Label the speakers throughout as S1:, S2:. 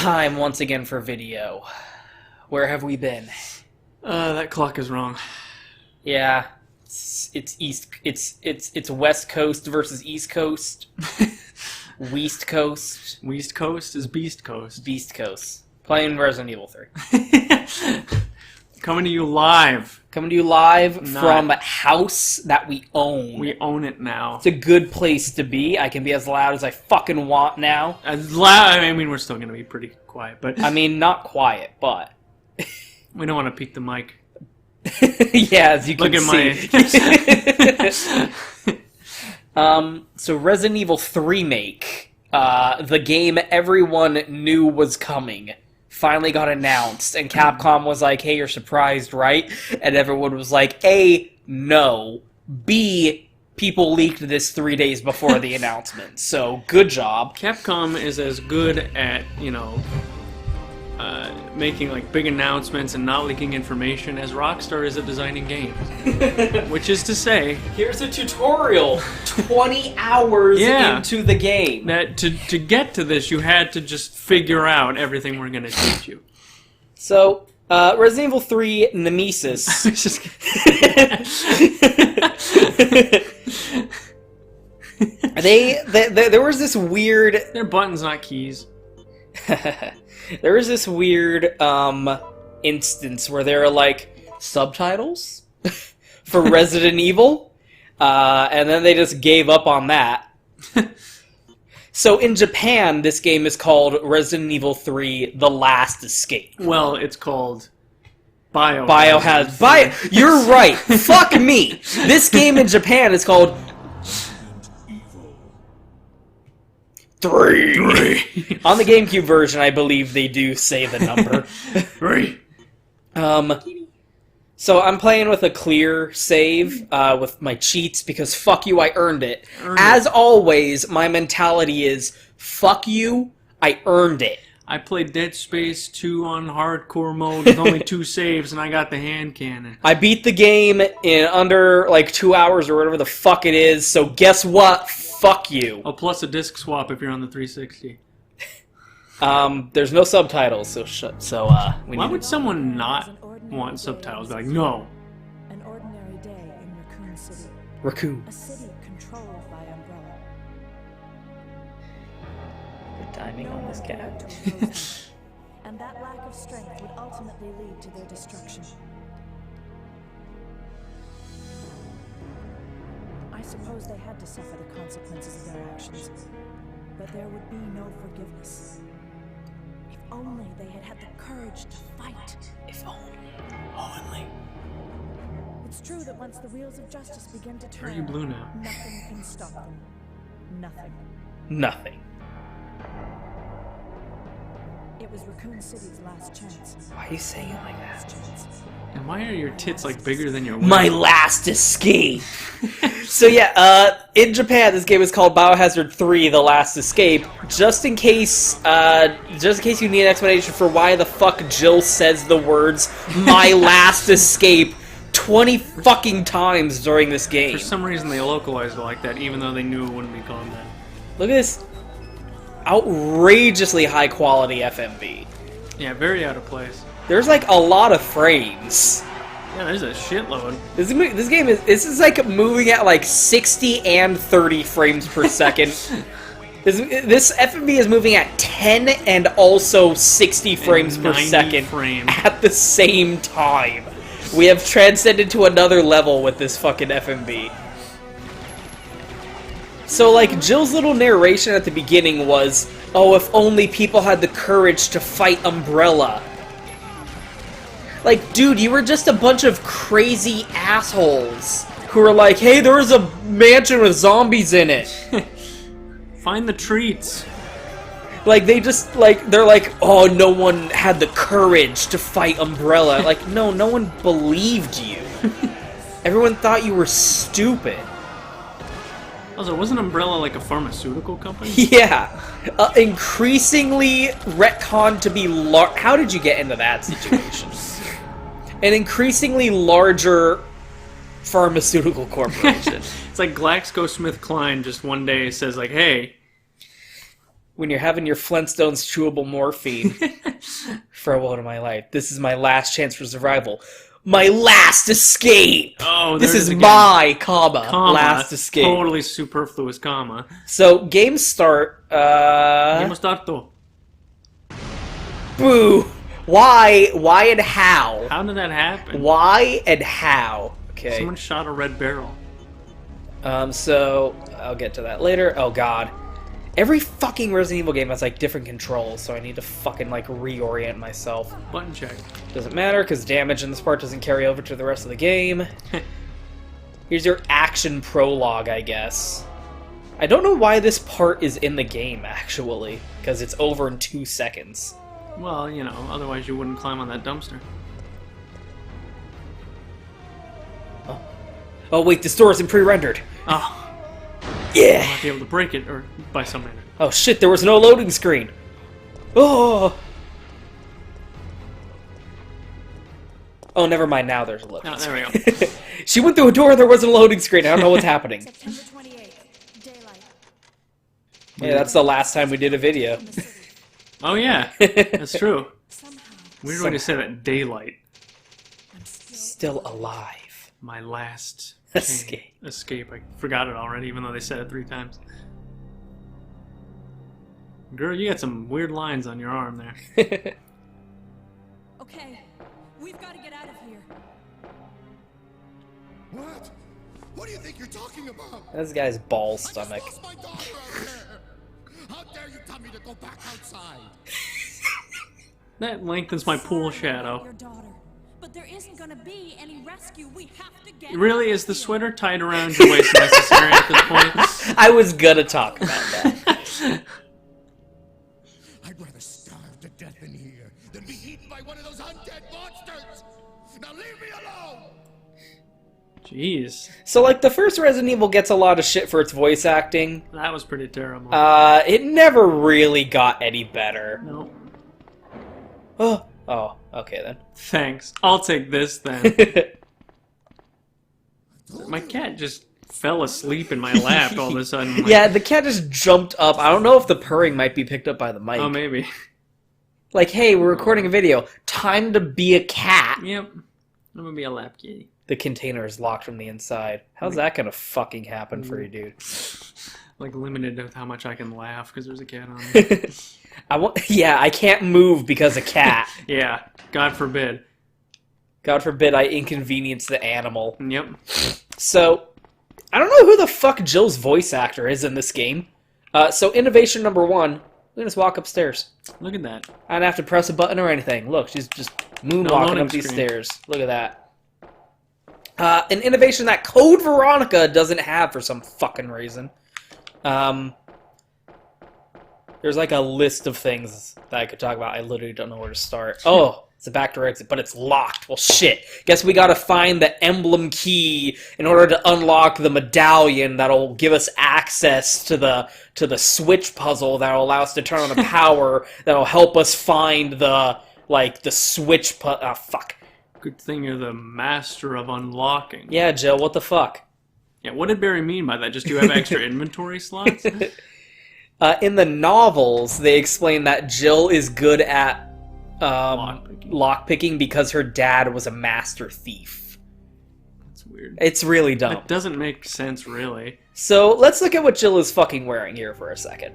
S1: time once again for video. Where have we been?
S2: That clock is wrong.
S1: Yeah, it's West Coast versus East Coast. West Coast.
S2: West Coast is Beast Coast.
S1: Beast Coast. Playing Resident Evil 3.
S2: Coming to you live.
S1: Coming to you live from a house that we own.
S2: We own it now.
S1: It's a good place to be. I can be as loud as I fucking want now.
S2: As loud? I mean, we're still going to be pretty quiet, but...
S1: I mean, not quiet, but...
S2: we don't want to peek the mic.
S1: Yeah, as you can see. So Resident Evil 3 remake, the game everyone knew was coming, finally got announced, and Capcom was like, hey, you're surprised, right? And everyone was like, A, no, B, people leaked this 3 days before the announcement, so good job.
S2: Capcom is as good at, making like big announcements and not leaking information as Rockstar is at designing games. Which is to say,
S1: here's a tutorial 20 hours into the game.
S2: That to get to this, you had to just figure out everything we're going to teach you.
S1: So, Resident Evil 3 Nemesis. There was this weird...
S2: They're buttons, not keys.
S1: There was this weird instance where there are like subtitles for Resident Evil, and then they just gave up on that. So in Japan, this game is called Resident Evil 3: The Last Escape.
S2: Well, it's called You're right. Fuck me. This game in Japan is called
S1: 3. On the GameCube version, I believe they do say the number.
S2: 3.
S1: So I'm playing with a clear save with my cheats because fuck you, I earned it. As always, my mentality is fuck you, I earned it.
S2: I played Dead Space 2 on hardcore mode with only 2 saves, and I got the hand cannon.
S1: I beat the game in under like 2 hours or whatever the fuck it is. So guess what? Fuck you.
S2: Oh, plus a disc swap if you're on the 360.
S1: There's no subtitles, so
S2: why would someone not want subtitles? Like, no.
S3: An ordinary day in Raccoon City.
S1: Raccoon.
S3: A city controlled by Umbrella.
S1: Good timing on this cat.
S3: And that lack of strength would ultimately lead to their destruction. I suppose they had to suffer the consequences of their actions, but there would be no forgiveness. If only they had had the courage to fight.
S1: If only. Only.
S3: It's true that once the wheels of justice begin to turn,
S2: Are you blue now?
S3: nothing can stop them. Nothing.
S1: Nothing.
S3: It was Raccoon City's last chance.
S1: Why are you saying it like that?
S2: And why are your tits like bigger than your
S1: My last escape! So yeah, in Japan, this game is called Biohazard 3: The Last Escape. Just in case you need an explanation for why the fuck Jill says the words "My last escape" 20 fucking times during this game.
S2: For some reason, they localized it like that, even though they knew it wouldn't be called that.
S1: Look at this outrageously high quality FMV.
S2: Yeah, very out of place.
S1: There's like a lot of frames.
S2: Yeah, there's a shitload.
S1: This game is like moving at like 60 and 30 frames per second. This FMV is moving at 10 and also 60 frames per second at the same time. We have transcended to another level with this fucking FMV. So like Jill's little narration at the beginning was, oh, if only people had the courage to fight Umbrella. Like, dude, you were just a bunch of crazy assholes who were like, hey, there was a mansion with zombies in it.
S2: Find the treats.
S1: Like, they're like, oh, no one had the courage to fight Umbrella. Like, no one believed you. Everyone thought you were stupid.
S2: Also, wasn't Umbrella like a pharmaceutical company?
S1: Yeah. Increasingly retconned to be large. How did you get into that situation? An increasingly larger pharmaceutical corporation.
S2: It's like GlaxoSmithKline just one day says like, hey,
S1: When you're having your Flintstones chewable morphine for a lot of my life. This is my last chance for survival. My last escape!
S2: Oh,
S1: this is
S2: again.
S1: my, last escape.
S2: Totally superfluous comma.
S1: So, games start,
S2: Game starto.
S1: Boo! Why and how?
S2: How did that happen?
S1: Why and how? Okay.
S2: Someone shot a red barrel.
S1: So, I'll get to that later. Oh god. Every fucking Resident Evil game has, like, different controls, so I need to fucking, like, reorient myself.
S2: Button check.
S1: Doesn't matter, because damage in this part doesn't carry over to the rest of the game. Here's your action prologue, I guess. I don't know why this part is in the game, actually, because it's over in 2 seconds.
S2: Well, you know, otherwise you wouldn't climb on that dumpster.
S1: Oh wait, this door isn't pre-rendered.
S2: Oh.
S1: Yeah!
S2: I might be able to break it, or by some manner.
S1: Oh shit, there was no loading screen. Oh! Oh, never mind, now there's a loading screen.
S2: Oh, there we go.
S1: She went through a door, there wasn't a loading screen. I don't know what's happening.
S3: September 28th, daylight.
S1: Yeah, that's the last time we did a video.
S2: Oh yeah, that's true.
S3: Somehow,
S2: Weird way to say that. Daylight.
S3: I'm still
S1: Still alive.
S2: My last
S1: Escape.
S2: Escape. I forgot it already, even though they said it 3 times. Girl, you got some weird lines on your arm there.
S3: Okay, we've got to get out of here.
S4: What? What do you think you're talking about?
S1: This guy's ball
S4: I just
S1: stomach.
S4: lost my daughter out there. How dare you tell me to go back outside?
S2: That lengthens my pool shadow.
S3: Your daughter. But there isn't going to be any rescue. We have to get
S2: Really,
S3: out
S2: is
S3: of
S2: the
S3: here.
S2: sweater tied around your waist necessary at this point?
S1: I was gonna talk about that.
S4: I'd rather starve to death in here than be eaten by one of those undead monsters. Now leave me alone.
S2: Jeez,
S1: So, like, the first Resident Evil gets a lot of shit for its voice acting.
S2: that was pretty terrible.
S1: It never really got any better.
S2: No.
S1: Oh, okay then.
S2: Thanks. I'll take this then. My cat just fell asleep in my lap all of a sudden. Like,
S1: Yeah, the cat just jumped up. I don't know if the purring might be picked up by the mic.
S2: oh, maybe.
S1: Like, hey, we're recording a video. Time to be a cat.
S2: Yep. I'm gonna be a lap kitty.
S1: The container is locked from the inside. How's that gonna fucking happen for you, dude?
S2: Like limited with how much I can laugh because there's a cat on there.
S1: Yeah, I can't move because a cat.
S2: Yeah. God forbid.
S1: God forbid I inconvenience the animal.
S2: Yep.
S1: So, I don't know who the fuck Jill's voice actor is in this game. So innovation number 1, look at us walk upstairs.
S2: Look at that.
S1: I don't have to press a button or anything. Look, she's just moonwalking
S2: loading
S1: up these
S2: screen.
S1: stairs. Look at that. An innovation that Code Veronica doesn't have for some fucking reason. There's like a list of things that I could talk about. I literally don't know where to start. Oh, it's a backdoor exit, but it's locked. Well, shit. Guess we gotta find the emblem key in order to unlock the medallion that'll give us access to the switch puzzle that'll allow us to turn on the power that'll help us find the switch fuck.
S2: Good thing you're the master of unlocking.
S1: Yeah, Jill, what the fuck?
S2: Yeah, what did Barry mean by that? Just do you have extra inventory slots?
S1: In the novels, they explain that Jill is good at
S2: Lockpicking.
S1: lockpicking because her dad was a master thief.
S2: That's weird.
S1: It's really dumb.
S2: That doesn't make sense, really.
S1: So let's look at what Jill is fucking wearing here for a second.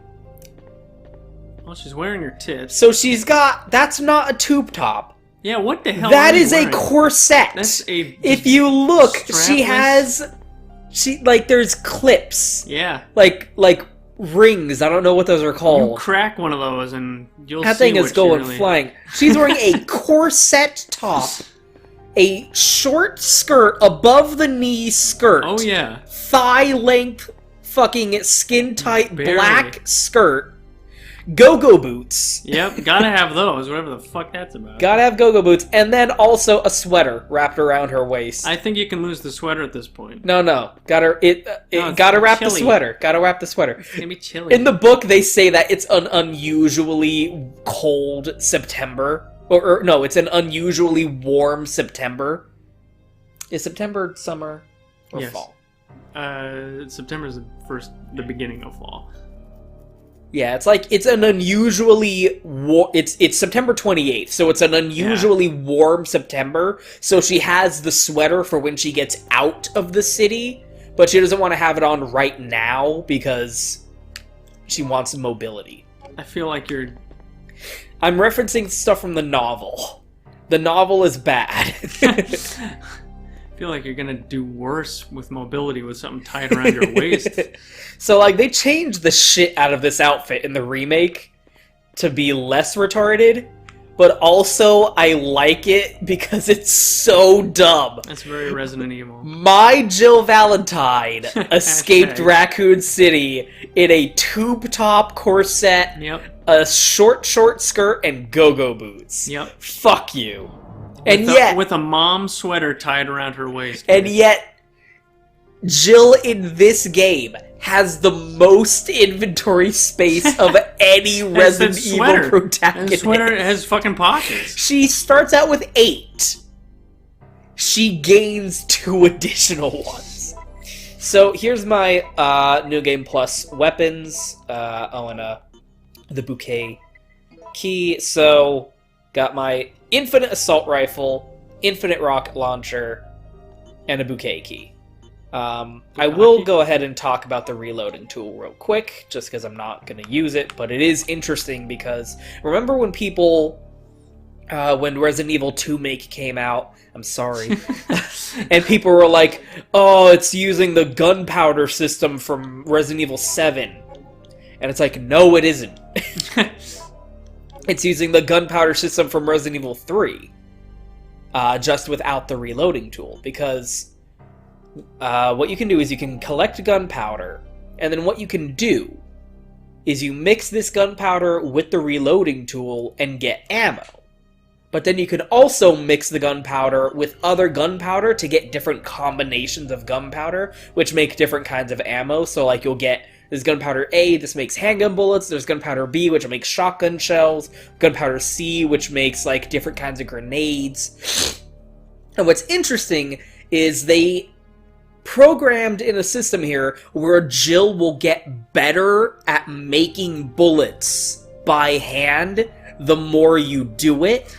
S2: Well, she's wearing her tits.
S1: So she's got... That's not a tube top.
S2: Yeah, what the hell
S1: That
S2: are you
S1: is a
S2: wearing?
S1: corset.
S2: That's a...
S1: If you look, she
S2: strapless-
S1: has... there's clips.
S2: Yeah.
S1: Like rings. I don't know what those are
S2: You
S1: called.
S2: crack one of those and you'll
S1: That
S2: see
S1: thing is
S2: what
S1: going
S2: you really...
S1: flying. She's wearing a corset top, a short skirt, above the knee skirt,
S2: Oh, yeah.
S1: thigh length, fucking skin tight
S2: Barely.
S1: black skirt, go-go boots.
S2: Yep, gotta have those, whatever the fuck that's about.
S1: Gotta have go-go boots, and then also a sweater wrapped around her waist.
S2: I think you can lose the sweater at this point.
S1: No, gotta
S2: it's
S1: gotta wrap the
S2: chilly.
S1: sweater. Gotta wrap the sweater.
S2: It's gonna be chilly.
S1: In the book, they say that it's an unusually cold September. Or no, it's an unusually warm September. Is September summer or
S2: Yes.
S1: fall?
S2: September's the beginning of fall.
S1: Yeah, it's an unusually it's September 28th, so it's an unusually warm September. So she has the sweater for when she gets out of the city, but she doesn't want to have it on right now because she wants mobility.
S2: I feel like you're...
S1: I'm referencing stuff from the novel. The novel is bad.
S2: I feel like you're gonna do worse with mobility with something tied around your waist.
S1: So, like, they changed the shit out of this outfit in the remake to be less retarded, but also I like it because it's so dumb.
S2: That's very Resident Evil.
S1: My Jill Valentine escaped
S2: Hashtag.
S1: Raccoon City in a tube top corset,
S2: Yep.
S1: a short skirt, and go-go boots.
S2: Yep.
S1: Fuck you. And
S2: With a mom sweater tied around her waist.
S1: And yet, Jill in this game has the most inventory space of any Resident Evil protagonist.
S2: And sweater has fucking pockets.
S1: She starts out with 8. She gains 2 additional ones. So here's my New Game Plus weapons. And the bouquet key. So, got my infinite assault rifle, infinite rocket launcher, and a bouquet key. I will go ahead and talk about the reloading tool real quick, just because I'm not going to use it, but it is interesting because remember when people, when Resident Evil 2 Make came out, I'm sorry, and people were like, oh, it's using the gunpowder system from Resident Evil 7. And it's like, no, it isn't. It's using the gunpowder system from Resident Evil 3, just without the reloading tool, because what you can do is you can collect gunpowder, and then what you can do is you mix this gunpowder with the reloading tool and get ammo. But then you can also mix the gunpowder with other gunpowder to get different combinations of gunpowder, which make different kinds of ammo. So, like, you'll get this gunpowder A, this makes handgun bullets. There's gunpowder B, which makes shotgun shells. Gunpowder C, which makes, like, different kinds of grenades. And what's interesting is they programmed in a system here where Jill will get better at making bullets by hand the more you do it.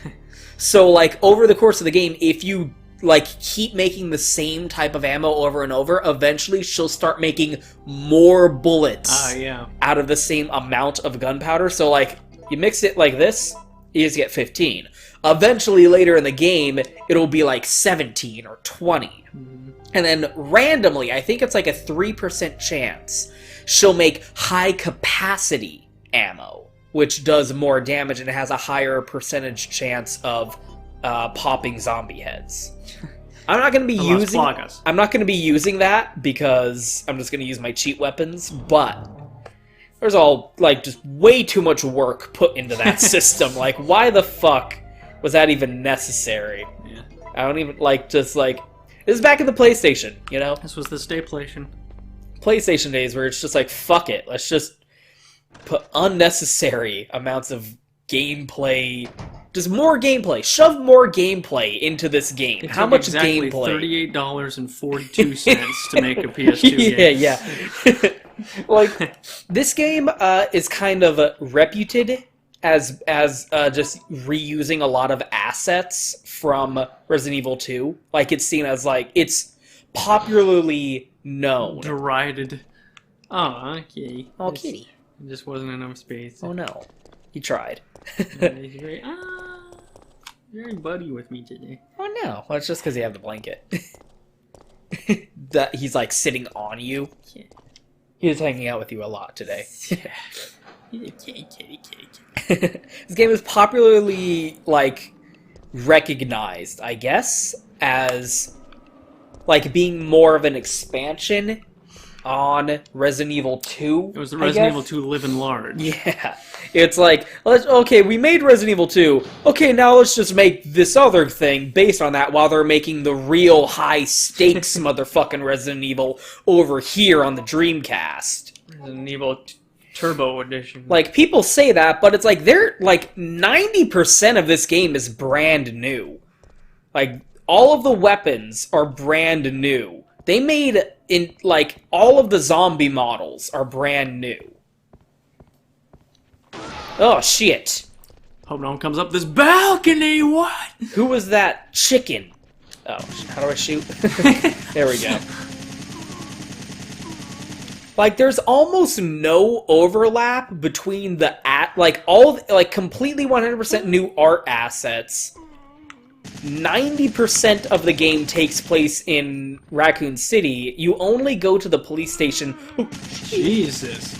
S1: So, like, over the course of the game, if you, like, keep making the same type of ammo over and over, eventually she'll start making more bullets out of the same amount of gunpowder. So, like, you mix it like this, you just get 15. Eventually, later in the game, it'll be like 17 or 20. And then randomly, I think it's like a 3% chance, she'll make high-capacity ammo, which does more damage and has a higher percentage chance of popping zombie heads. I'm not going to be I'm not going to be using that because I'm just going to use my cheat weapons, but there's all, like, just way too much work put into that system. Like, why the fuck was that even necessary?
S2: Yeah.
S1: I don't even, like, just, like, this is back in the PlayStation, you know?
S2: This was the stayplation.
S1: PlayStation days where it's just like, fuck it, let's just put unnecessary amounts of gameplay, just more gameplay, shove more gameplay into this game. How much
S2: exactly
S1: gameplay?
S2: $38.42 to make a PS2 game.
S1: Yeah. Like, this game is kind of reputed as just reusing a lot of assets from Resident Evil 2. Like, it's seen as, like, it's popularly known.
S2: Derided. Oh, okay.
S1: Oh, kitty.
S2: There just wasn't enough space.
S1: Oh, no. He tried.
S2: He's very, very buddy with me today.
S1: Oh, no. Well, it's just because you have the blanket. That he's, like, sitting on you.
S2: Yeah.
S1: He's hanging out with you a lot today.
S2: Kitty.
S1: This game is popularly, like, recognized, I guess, as, like, being more of an expansion on Resident Evil 2.
S2: It was the Resident Evil 2 Living Large.
S1: Yeah. It's like, okay, we made Resident Evil 2. Okay, now let's just make this other thing based on that while they're making the real high-stakes motherfucking Resident Evil over here on the Dreamcast.
S2: Resident Evil Turbo Edition.
S1: Like, people say that, but it's like, they're, like, 90% of this game is brand new. Like, all of the weapons are brand new. They made, all of the zombie models are brand new. Oh, shit.
S2: Hope no one comes up this balcony. What?
S1: Who was that chicken? Oh, how do I shoot? There we go. Like, there's almost no overlap between the completely 100% new art assets. 90% of the game takes place in Raccoon City. You only go to the police station.
S2: Jesus.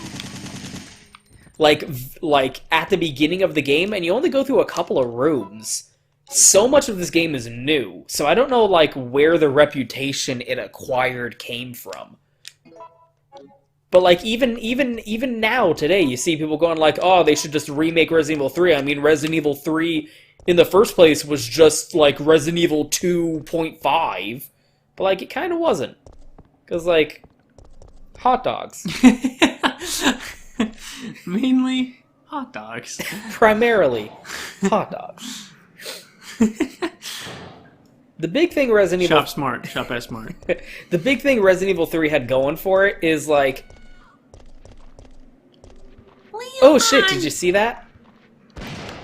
S1: Like at the beginning of the game, and you only go through a couple of rooms. So much of this game is new, so I don't know like where the reputation it acquired came from. But like even now today, you see people going like, "Oh, they should just remake Resident Evil 3." I mean, Resident Evil 3 in the first place was just like Resident Evil 2.5, but like it kind of wasn't, because like hot dogs.
S2: Mainly hot dogs.
S1: Primarily hot dogs. The big thing Resident Evil...
S2: Shop smart. Shop as smart.
S1: The big thing Resident Evil 3 had going for it is like...
S5: Leon!
S1: Oh shit, did you see that?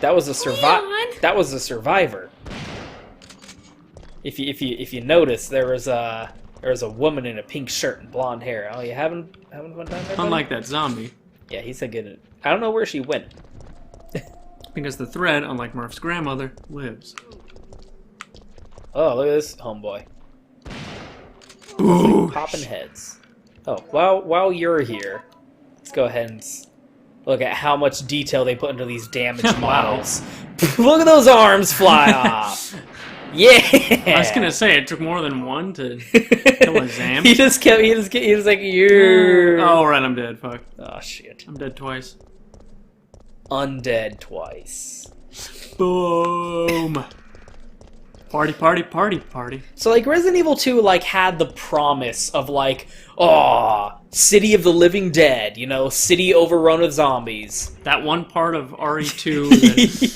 S1: That was a That was a survivor. If you notice, there was a woman in a pink shirt and blonde hair. Oh, you haven't fun time there, buddy?
S2: Unlike that zombie.
S1: Yeah, he's a good... I don't know where she went.
S2: Because the thread, unlike Murph's grandmother, lives.
S1: Oh, look at this homeboy.
S2: Ooh.
S1: Popping heads. Oh, while you're here, let's go ahead and look at how much detail they put into these damaged
S2: Wow.
S1: models. Look at those arms fly off! Yeah!
S2: I was gonna say, it took more than one to kill a Zam.
S1: he was like, you.
S2: Oh, right, I'm dead. Fuck.
S1: Oh, shit.
S2: I'm dead twice.
S1: Undead twice.
S2: Boom. Party, party, party, party.
S1: So, like, Resident Evil 2, like, had the promise of, like, oh, City of the Living Dead, you know, city overrun with zombies.
S2: That one part of RE2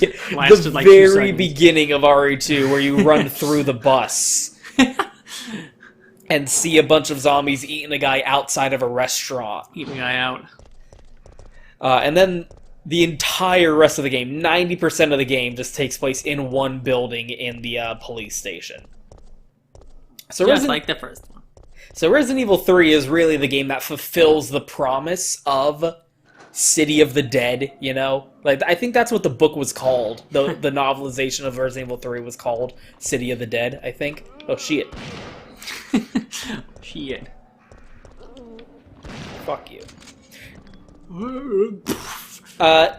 S2: that lasted
S1: the
S2: like 2
S1: very
S2: seconds.
S1: beginning of RE2 where you run through the bus and see a bunch of zombies eating a guy outside of a restaurant.
S2: Eating a guy out.
S1: And then the entire rest of the game, 90% of the game, just takes place in one building in the police station. So
S2: Just like the first one.
S1: So Resident Evil 3 is really the game that fulfills the promise of City of the Dead, you know? Like, I think that's what the book was called. The novelization of Resident Evil 3 was called City of the Dead, I think. Oh, shit.
S2: Shit.
S1: Fuck you.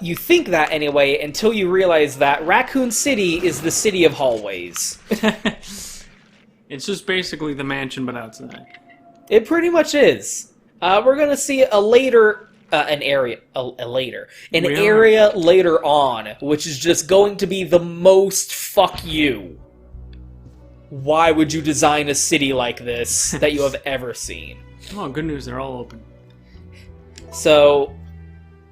S1: You think that anyway, until you realize that Raccoon City is the city of hallways.
S2: It's just basically the mansion, but outside.
S1: It pretty much is. We're gonna see an area later on, which is just going to be the most fuck you. Why would you design a city like this that you have ever seen?
S2: Oh, good news, they're all open.
S1: So,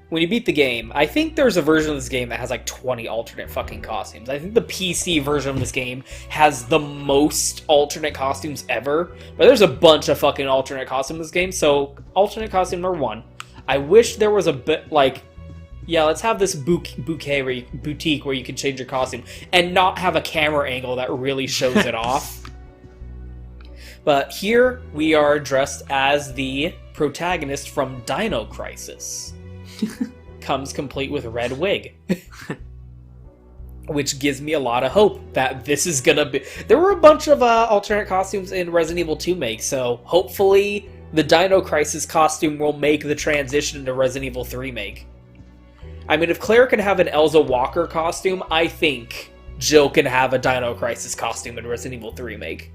S1: when you beat the game, I think there's a version of this game that has like 20 alternate fucking costumes. I think the PC version of this game has the most alternate costumes ever, but there's a bunch of fucking alternate costumes in this game, so alternate costume number 1. I wish there was a bit like, yeah, let's have this boutique where you can change your costume and not have a camera angle that really shows it off. But here we are dressed as the protagonist from Dino Crisis. Comes complete with red wig. Which gives me a lot of hope that this is gonna be... There were a bunch of alternate costumes in Resident Evil 2 make, so hopefully the Dino Crisis costume will make the transition to Resident Evil 3 make. I mean, if Claire can have an Elza Walker costume, I think Jill can have a Dino Crisis costume in Resident Evil 3 make.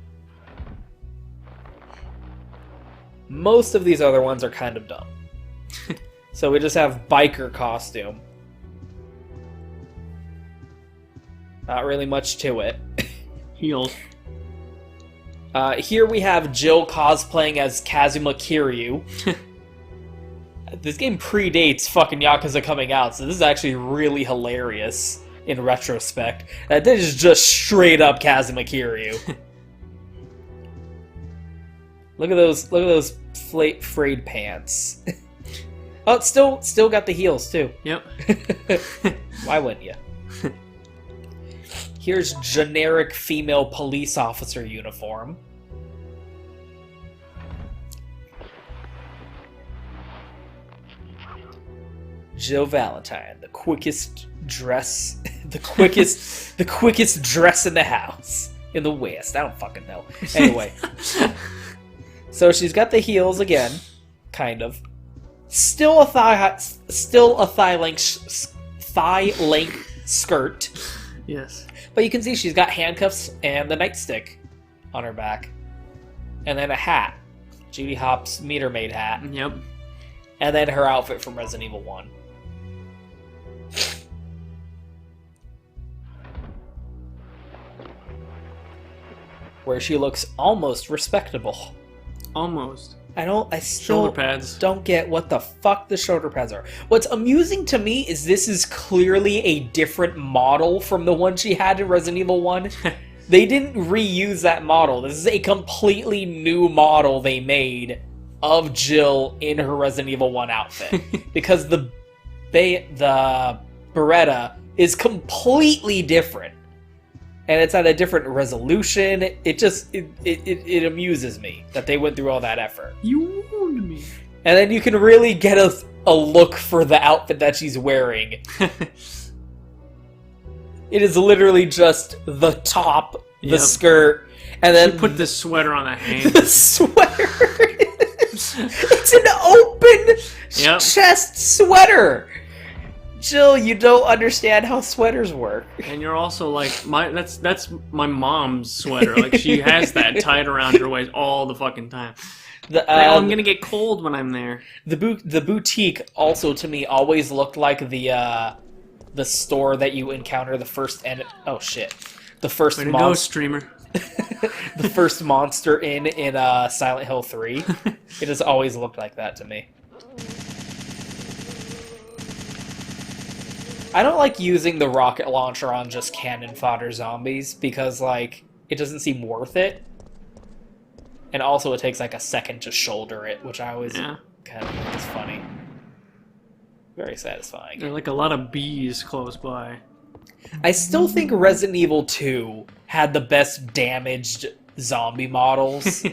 S1: Most of these other ones are kind of dumb. So we just have biker costume. Not really much to it.
S2: Healed.
S1: Here we have Jill cosplaying as Kazuma Kiryu. This game predates fucking Yakuza coming out, so this is actually really hilarious in retrospect. This is just straight up Kazuma Kiryu. Look at those frayed pants. Oh, it's still got the heels too.
S2: Yep.
S1: Why wouldn't you? Here's generic female police officer uniform. Jill Valentine, the quickest dress, the quickest dress in the house in the West. I don't fucking know. Anyway, so she's got the heels again, kind of. Still a thigh length skirt.
S2: Yes.
S1: But you can see she's got handcuffs and the nightstick on her back, and then a hat, Judy Hopps meter maid hat.
S2: Yep.
S1: And then her outfit from Resident Evil 1. Where she looks almost respectable.
S2: Almost.
S1: I still
S2: Shoulder pads.
S1: don't get what the fuck the shoulder pads are. What's amusing to me is this is clearly a different model from the one she had in Resident Evil 1. They didn't reuse that model. This is a completely new model they made of Jill in her Resident Evil 1 outfit. Because the Beretta is completely different. And it's at a different resolution. It amuses me that they went through all that effort.
S2: You warned me.
S1: And then you can really get a look for the outfit that she's wearing. It is literally just the top, the
S2: Yep.
S1: skirt, and then
S2: She put the sweater on a hanger.
S1: the sweater. It's an open
S2: Yep.
S1: chest sweater. Jill, you don't understand how sweaters work.
S2: And you're also like that's my mom's sweater. Like she has that tied around her waist all the fucking time. I'm gonna get cold when I'm there.
S1: The boutique also to me always looked like the store that you encounter the first oh shit, the first
S2: Way to go, streamer.
S1: the first monster in Silent Hill 3. It has always looked like that to me. I don't like using the rocket launcher on just cannon fodder zombies because, like, it doesn't seem worth it. And also it takes, like, a second to shoulder it, which I always kind of think is funny. Very satisfying.
S2: There are like a lot of bees close by.
S1: I still think Resident Evil 2 had the best damaged zombie models.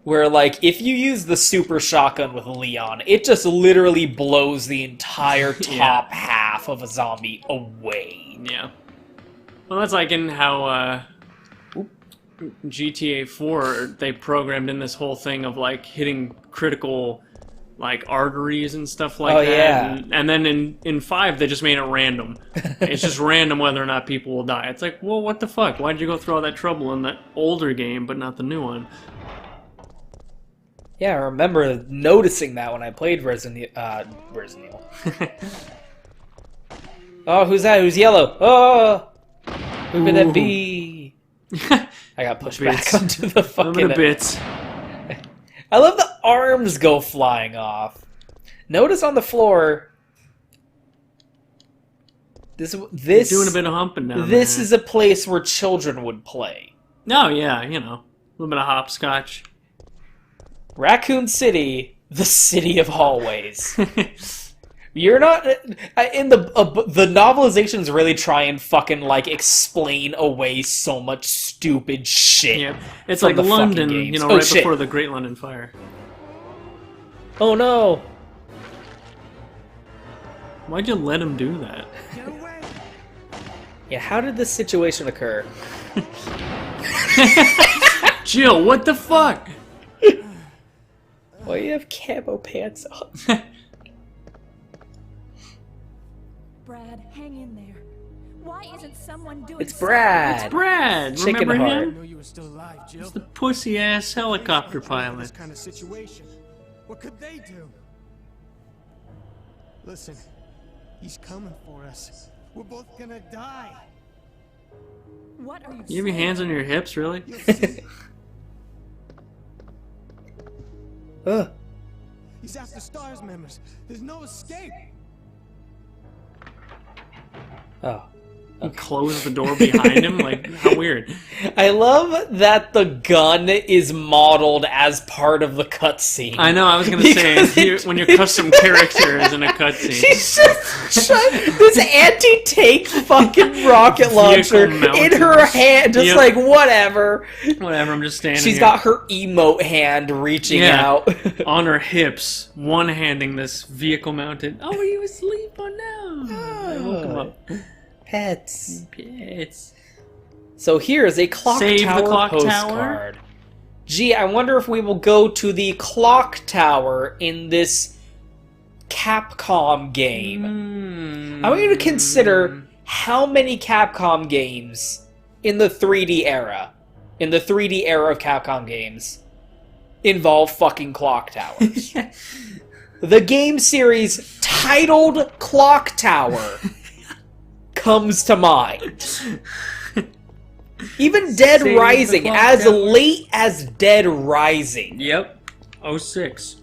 S1: Where, like, if you use the super shotgun with Leon, it just literally blows the entire top half of a zombie away.
S2: Yeah. Well, that's like in how GTA 4, they programmed in this whole thing of, like, hitting critical, like, arteries and stuff like that.
S1: Yeah.
S2: And then in 5, they just made it random. It's just random whether or not people will die. It's like, well, what the fuck? Why'd you go through all that trouble in that older game, but not the new one?
S1: Yeah, I remember noticing that when I played Resident Evil. Oh, who's that? Who's yellow? Oh! Who could that be? I got pushed back onto the fucking...
S2: bits.
S1: I love the arms go flying off. Notice on the floor... This
S2: Doing a bit of humping down
S1: This
S2: there.
S1: is a place where children would play.
S2: No, yeah, you know. A little bit of hopscotch.
S1: Raccoon City, the city of hallways. You're not in the novelizations really try and fucking like explain away so much stupid shit.
S2: Yeah, it's
S1: from
S2: like
S1: the
S2: London,
S1: fucking games.
S2: you know,
S1: Oh,
S2: right
S1: shit.
S2: before the Great London Fire.
S1: Oh no!
S2: Why'd you let him do that?
S1: Yeah, how did this situation occur?
S2: Jill, what the fuck?
S1: Why you have camo pants on?
S3: Brad, hang in there. Why isn't someone doing
S1: It's Brad.
S2: It's Brad.
S1: Chicken
S2: Remember
S1: heart.
S2: him?
S4: know you were still alive, Jill.
S2: It's the pussy-ass helicopter
S4: This
S2: pilot.
S4: kind of situation. What could they do? Listen, he's coming for us. We're both gonna die.
S3: What are you
S2: You have your hands on your hips, really?
S4: You'll see.
S1: Ugh.
S4: He's after STARS members. There's no escape.
S1: Oh.
S2: and close the door behind him. Like, how weird.
S1: I love that the gun is modeled as part of the cutscene.
S2: I know, I was gonna say, when your custom character is in a cutscene.
S1: She's just this anti-tank fucking rocket launcher in her hand, just like, whatever.
S2: Whatever, I'm just standing
S1: She's
S2: here.
S1: got her emote hand reaching out.
S2: On her hips, one-handing this vehicle-mounted. Oh, are you asleep? Oh, no. I woke him up.
S1: Pets.
S2: Pets.
S1: So here's a clock
S2: Save
S1: tower
S2: the clock
S1: postcard. Gee, I wonder if we will go to the clock tower in this Capcom game. I want you to consider how many Capcom games in the 3D era, of Capcom games, involve fucking clock towers. The game series titled Clock Tower comes to mind. Even Dead
S2: Save
S1: Rising,
S2: the Clock
S1: as
S2: Tower.
S1: late as Dead Rising,
S2: Yep. 06.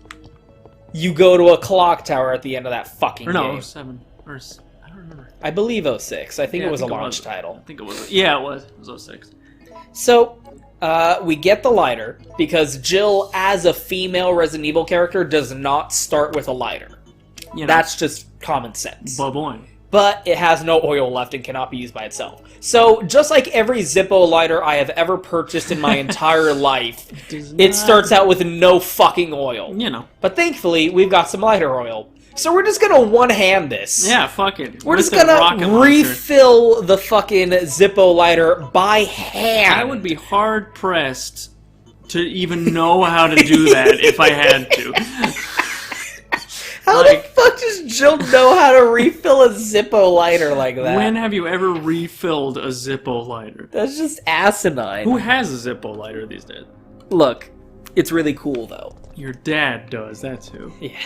S1: you go to a clock tower at the end of that fucking
S2: Or no,
S1: game.
S2: 07. I don't remember.
S1: I believe 06. I think
S2: Yeah,
S1: it was a
S2: I think it
S1: launch
S2: was.
S1: title.
S2: I think it was. Yeah, it was. It was 06.
S1: So, we get the lighter, because Jill, as a female Resident Evil character, does not start with a lighter.
S2: You know,
S1: That's just common sense.
S2: Baboing.
S1: But it has no oil left and cannot be used by itself. So, just like every Zippo lighter I have ever purchased in my entire life, it starts out with no fucking oil.
S2: You know.
S1: But thankfully, we've got some lighter oil. So we're just gonna one-hand this.
S2: Yeah, fuck it.
S1: We're just
S2: With the
S1: gonna
S2: rocket launcher.
S1: refill the fucking Zippo lighter by hand.
S2: I would be hard-pressed to even know how to do that if I had to.
S1: How the fuck does Jill know how to refill a Zippo lighter like that?
S2: When have you ever refilled a Zippo lighter?
S1: That's just asinine.
S2: Who has a Zippo lighter these days?
S1: Look, it's really cool though.
S2: Your dad does, that's who.
S1: Yeah.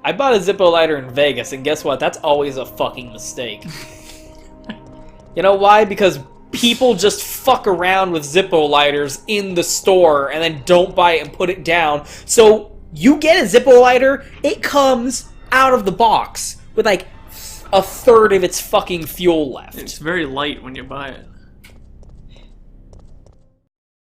S1: I bought a Zippo lighter in Vegas, and guess what? That's always a fucking mistake. You know why? Because people just fuck around with Zippo lighters in the store and then don't buy it and put it down. So you get a Zippo lighter, it comes out of the box with like a third of its fucking fuel left.
S2: It's very light when you buy it.